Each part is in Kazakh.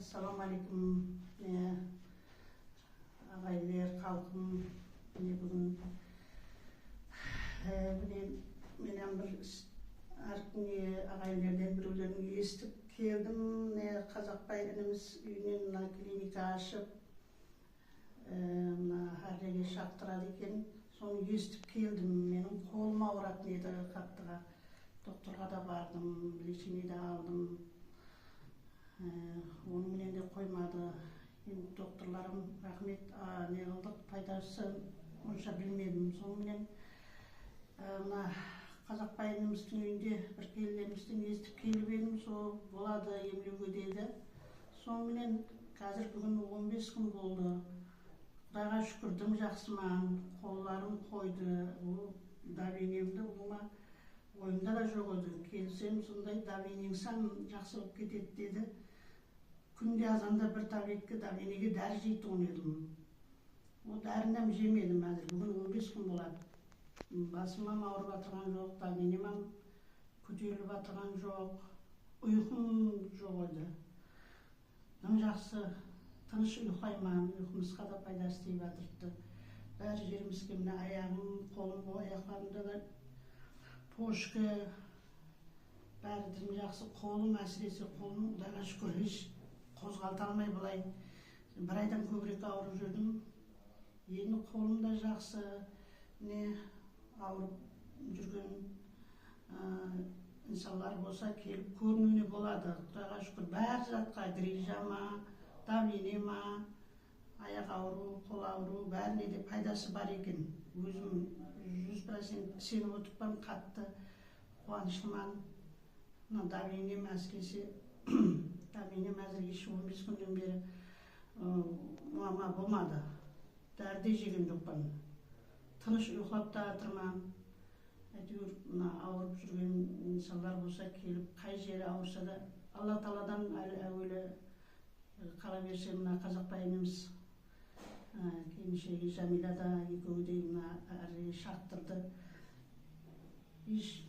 Assalamu alaikum, ağaylar, halkım. Bugün men bir ağaylardan birlerini eshitip keldim. Kazakbay inimiz uyundan klinika açıp harrege şaktırады eкен. Soну eshitip keldim. Menin kolum ağrıp neydi kattıga. Doktorga da bardım, lечение de aldım. Onu bilen de koymadı. Doktorlarım rahmet, ne kıldık, faydası onça bilmedim. Soну bilen Kazakbay inimizдің үйünde bir келініміздің естіп келіп едім, сол болады емлеуге деді. Соны bilen қазір бүгін 15 күн болды. Құдайға шүкір, дым жақсыман, қолларым қойды. Давлениемді бұлыма ойымда да жоқ еді. Келсем сондай давлениең сан жақсы болып кетеді деді. Күнде азанда бір таблетка давлениеге дәрі жейтін едім. О дәрінен жемедім әзір. Бүгін 15 күн болады. Басымам ауырып атырған жоқ, давлением көтеріліп атырған жоқ, ұйқым жоқ еді. Дым жақсы, тыныш ұйқайман, ұйқымызға да пайдасы тиіп атырды. Бәрі жерімізге мына аяғым, қолым, аяқlarımda da пошка, бәрі дым жақсы, қолым әсіресе қолым Құдайға шүкір еш қозғалта алмай былай. Bir aydan көбірек ауырып жүрдім. Енді қолым да жақсы, ауырып жүрген insanlar болса келіп көрінуіне болады. Құдайға шүкір бәр затқа грижама, давлениема, аяқ ауру, қол ауру бәріне де пайдасы бар екен. Өзім 100% сеніп отырмын, қатты қуаныштыман. Давлением әсіресе давлением әзірге 15 күнден бері болмады. Дәрі де жеген жоқпын. Тыныш ұйықтап та жатырмын. Әйтеуір ауырып жүрген insanlar болса келіп, қай жері ауырса да Алла Тағаладан әуелі қала берсе, мына Қазақбай ініміз келіншегі Жәмила да екеуі де әрі шақтырды. Еш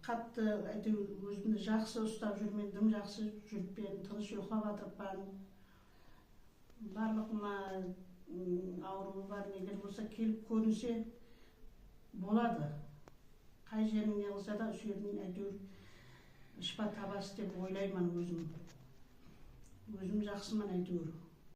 қатты әйтеуір өзімді жақсы ұстап жүрмін, дым жақсы жүріппен, тыныш ұйықтап жатырмын. Барлық ауруы бар негер болса келіп көрінсе болады. Қай жерің не қылса да сүйерден әйтеуір шипа табасы деп ойлаймын өзім. Өзім жақсымын әйтеуір.